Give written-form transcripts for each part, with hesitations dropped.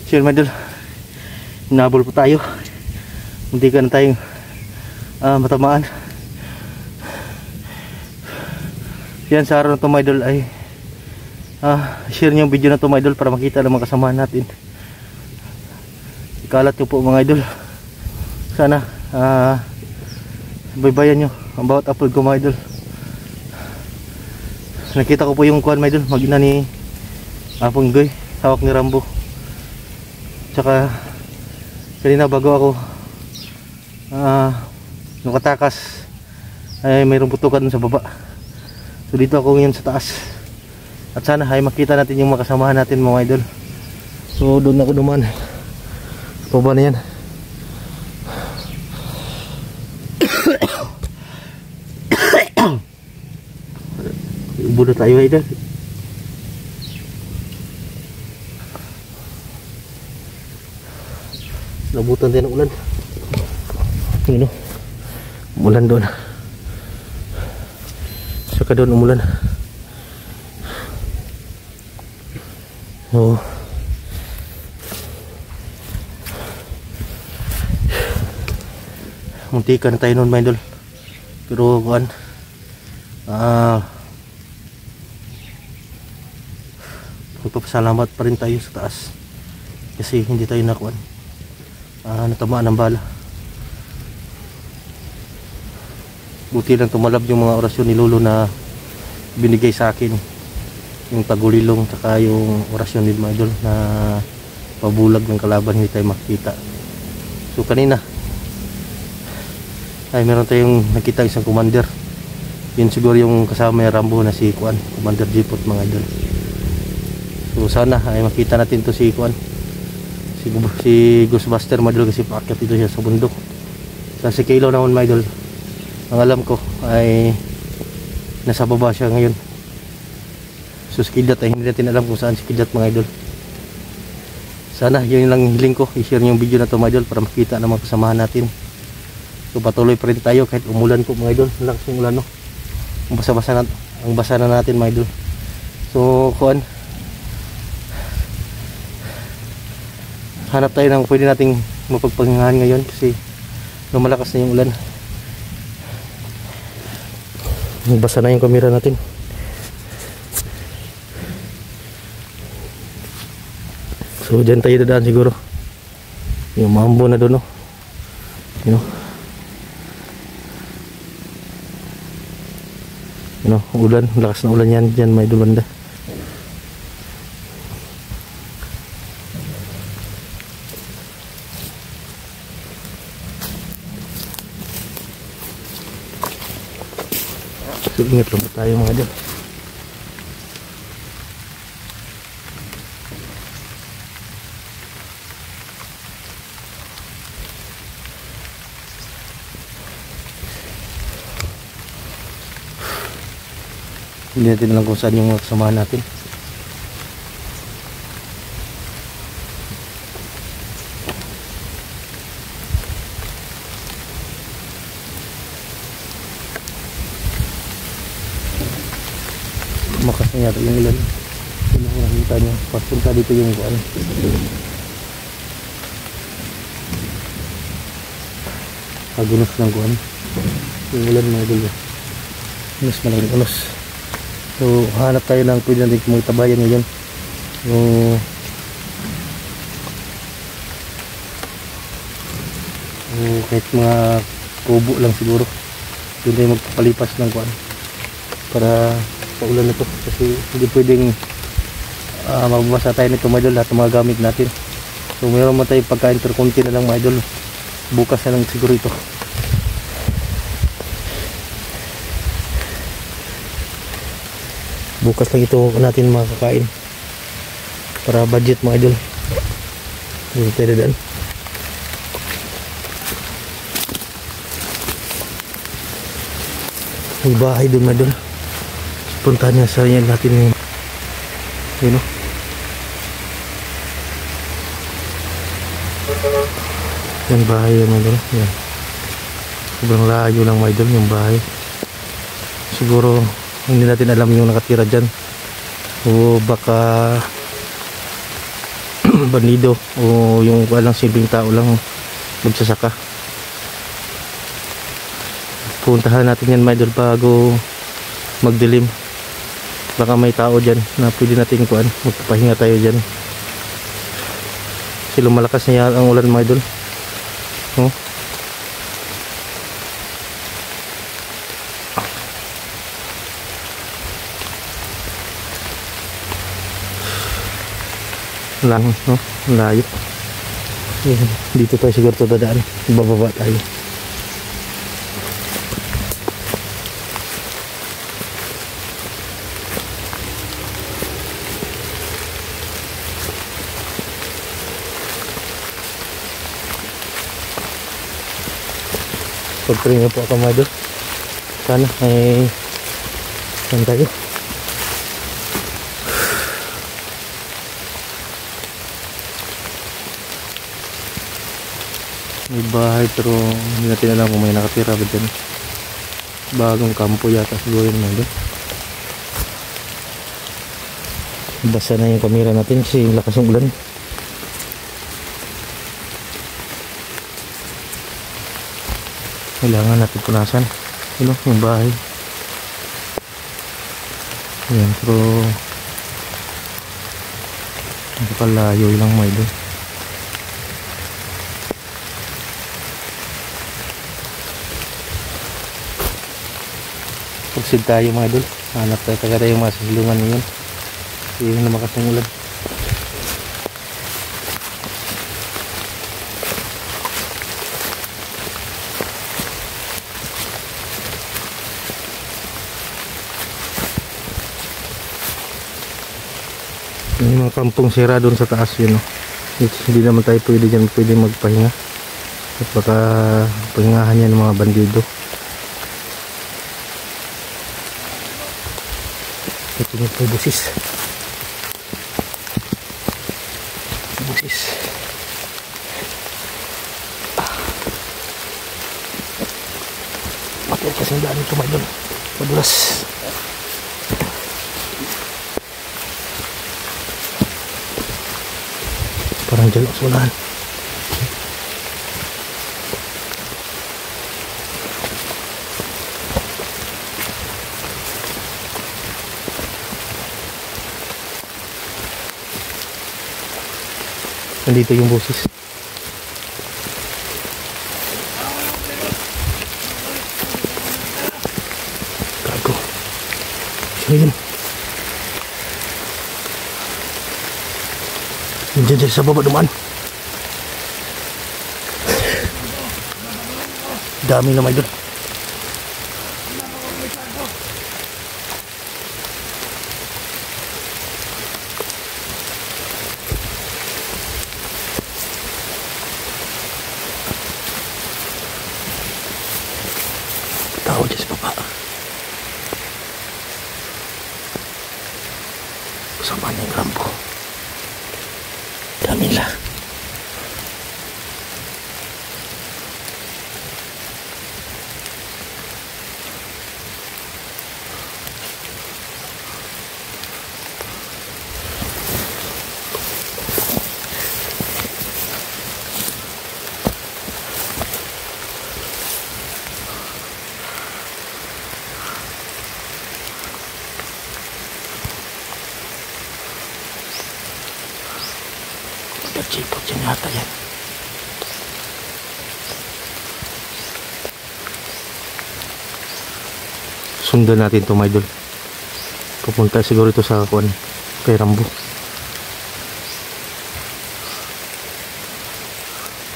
So yun mga idol, hinabol po tayo. Hindi ka na tayong matamaan. Yan, sa araw na ito mga idol ay share nyo yung video na ito mga idol para makita ng mga kasamahan natin. Ikalat nyo po mga idol. Sana baybayan nyo ang bawat upload ko mga idol. Nakita ko po yung kuhan mga idol, mag-ina ni Punggoy, hawak ni Rambo. Tsaka kanina bago ako nakatakas ay mayroong putukan dun sa baba. So dito ako ngayon sa taas. At sana ay makita natin yung makasamahan natin mga idol. So doon ako duman. Baba na yan. Ubo na tayo idol. Nabutan din ng ulan. Yun o, umulan doon. Saka doon umulan. So muntikan na tayo noon mga idol. Pero kuhan magpapasalamat pa rin tayo sa taas kasi hindi tayo nakuhan natamaan ng bala. Buti lang tumalab yung mga orasyon ni Lolo na binigay sa akin, yung tagulilong tsaka yung orasyon ni mga idol na pabulag ng kalaban hindi tayo makikita. So kanina ay meron tayong nakita isang commander, yun siguro yung kasama ni Rambo na si Kuan, Commander Jipot mga idol. So sana ay makita natin to si Kuan, si Ghostbuster mga idol, kasi paakyat dito siya sa bundok. Sa si Kilo naman mga idol, ang alam ko ay nasa baba siya ngayon. So si Kidat ay hindi natin alam kung saan si Kidat mga idol. Sana yun lang hiling ko, i-share yung video na to mga idol para makita ng mga kasamahan natin. So patuloy pa rin tayo kahit umulan po mga idol. Lakas yung ulan no, ang basa na natin mga idol. So kuan, hanap tayo ng pwede nating mapagpahingahan ngayon kasi lumalakas na yung ulan. Basa na yung kamera natin. So dyan tayo dadaan siguro. Yung mambo na doon no, ulan, lakas na ulan yan dyan may idol banda. So ingat lang tayo mga idol. Hindi natin alam kung saan yung kasamahan natin. Makas na yata yung ulan. Hindi ko nakita nyo. Papunta dito yung kuan. Pagunos ng kuan. Yung ulan mga dulo. Mas malaking unos. So hanap tayo ng pwede natin kumitabayan ngayon. Kahit mga kubo lang siguro. Doon tayo magpapalipas ng kuan para sa ulan na to, kasi hindi pwedeng magbabasa tayo nito mga idol, lahat ng mga gamit natin. So mayroon man tayo pagka-interconti na lang mga idol, bukas na lang siguro ito. Bukas lang ito natin makakain para budget mga idol. Hindi tayo dadaan. May bahay doon mga idol. Puntahan niya sa yan natin ngayon. Yun o. Yan bahay yan mga idol. Yan. Sobrang layo lang mga idol yung bahay. Siguro hindi natin alam yung nakatira dyan. O baka bandido o yung walang silbing tao lang magsasaka. Puntahan natin yan mga idol bago magdilim. Baka may tao dyan na pwede natin kuan, magpapahinga tayo dyan. Kasi lumalakas na yan ang ulan mga idol. Oh. Lang, no? Layo. Dito tayo siguro ito dadaan. Bababa tayo. Pagparinga po ako mga idol. Sana ay saan tayo? May bahay pero hindi natin alam kung may nakatira ba dyan. Bagong kampo yata siguro yun mga idol. Basa na yung kamera natin kasi lakas ng ulan. Kailangan natin punasan yung bahay. Ayan, pero napakalayo lang mga idol. Pagsid tayo mga idol, hanap tayo tayo yung mga silungan ngayon. Yung lumakas ng ulan. Yung mga kampong sira doon sa taas yun, no? Hindi naman tayo pwede dyan magpahinga at baka pahingahan yan ng mga bandido. Ito yung po busis bakit kasing daan ito may doon madulas. Parang dyan ako sunahan. Nandito yung boses. Gago. Sino yun? Diyan sa baba dumaan. Dami na may doon. Tao dyan sa baba. Kasama niya yung rambo. Dami nila. Chipot dyan yata yan. Sundan natin ito mga idol. Pupunta siguro ito sa kuan kay Rambo.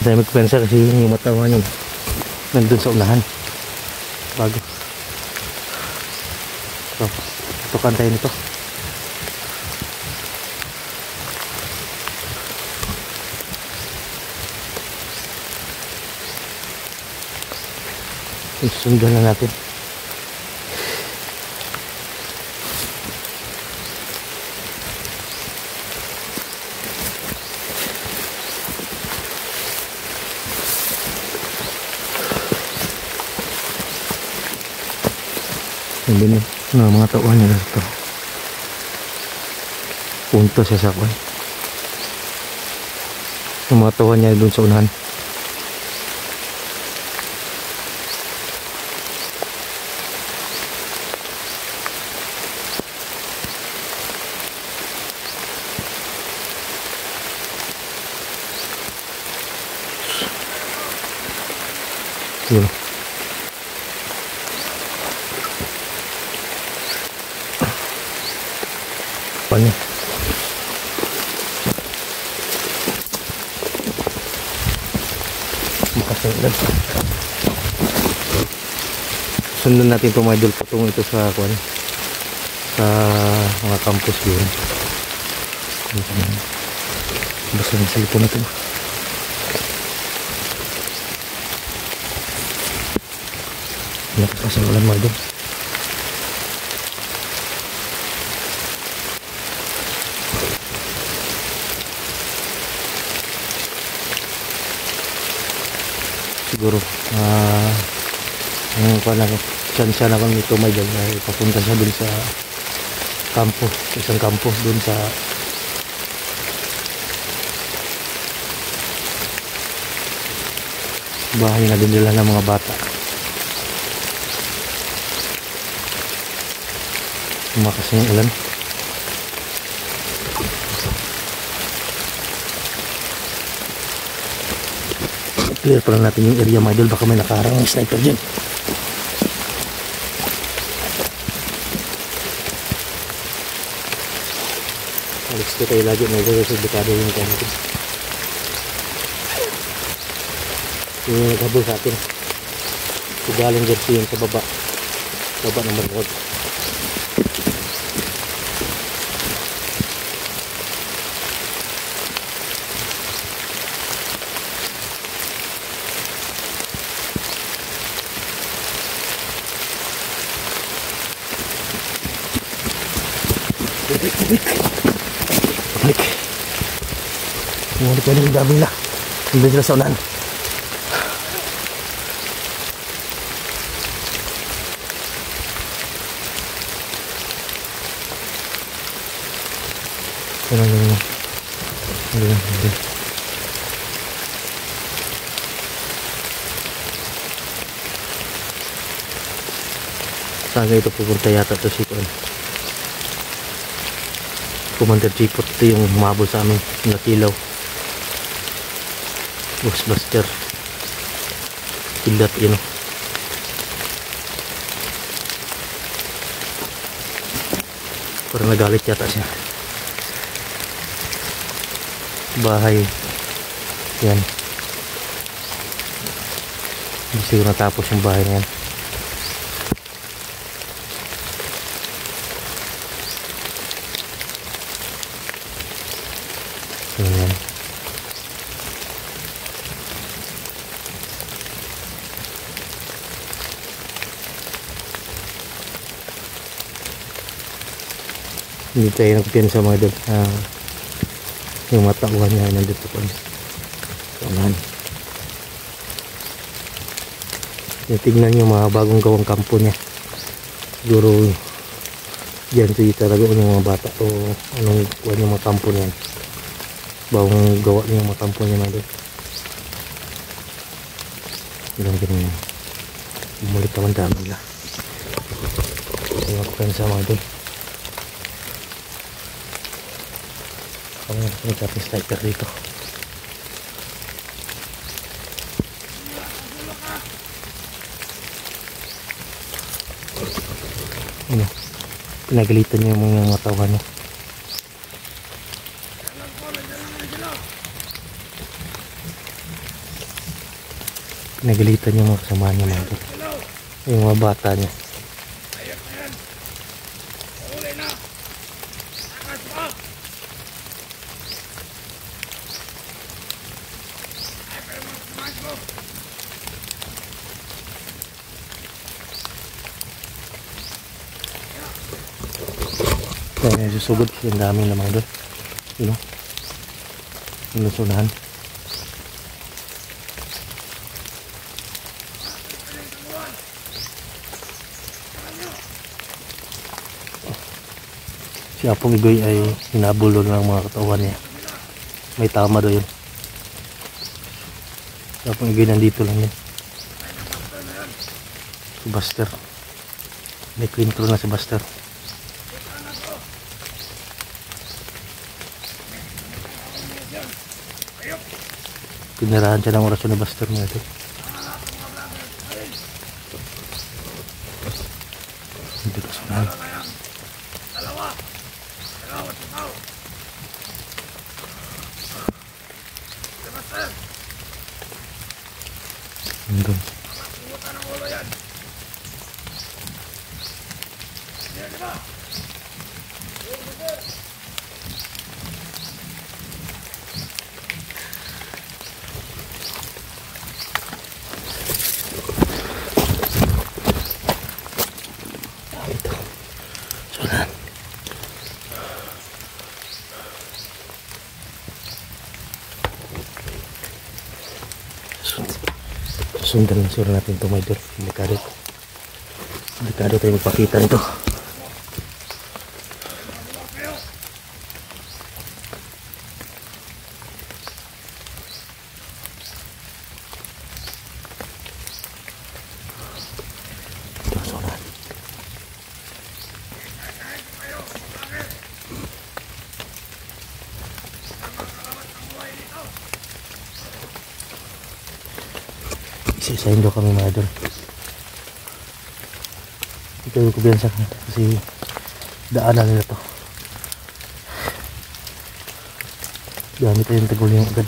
Dahil magpensa kasi yung matawa yun nandun sa unahan bago. So, ito kantayin ito. Sundan na natin. Hindi na mga tauhan nila ito. Punto siya sa kwan. Yung mga tauhan niya doon sa unahan. Yun. Paano? Makasunod. Sundan natin itong mga idol patungo ito sa kuwan, sa mga campus yun. Basta ng cellphone ito. Lakas ng ulan mga idol. Siguro ang chance na kung ito may dyan ay papunta siya dun sa kampo, isang kampo dun sa bahay na din nila ng mga bata. Lumakas yung ulan. Clear pa lang natin yung area mga idol, baka may nakaharang ng sniper dyan. Alis ko tayo lagi mga idol kasi dekado yung kampo. Yung naghabol sa atin, galing jersey yun sa baba ng bangkod. Balik. Umulit ka na yung dami nila. Hindi sila sa unahan. Saan ito pupunta yata to si Commander Jipot. Ito yung humabol sa amin, natilaw. Ghostbuster kilat yun. Parang nagalit yata siya. Bahay yan, hindi siguro natapos yung bahay na yan. Ayan. Hindi tayo nagpiyansa mga idol. Yung matauhan niya ay nandito po. Ayan. Tingnan yung mga bagong gawang kampo niya. Siguro dyan siya talaga yung mga bata o anong kuha yung mga kampo niya. Bagong gawa niya yung mga kampo niya mga idol. Ilang ganyan. Bumulit naman dami nila. Tingnan ko kayo sa mga idol. Kami nagkaping sniper dito. Ano? Pinagalitan niya yung mga tauhan niya. Pinagalitan niya mga kasama niya mga idol. Yung mga bata niya. Kaya susugod yung daming lamang doon. You know? Yung lusunahan. Si Apong Igoy ay hinabol doon ng mga katawan niya. May tama doon yun. Tapos yung nandito lang yan. Si Buster. May intro na si Buster. Pinarahan siya ng orasyon ni Buster mo ito. Dito sa unahan. Hanggang. Ito. Sunan. Sundan lang siguro natin ito, my dear. Delikado tayo magpakita nito. Ito, sunan. Isa-isahin daw kami, mga idol. Ito yung kubiyansa kasi daanan nila to. Gamit tayong tagulong agad.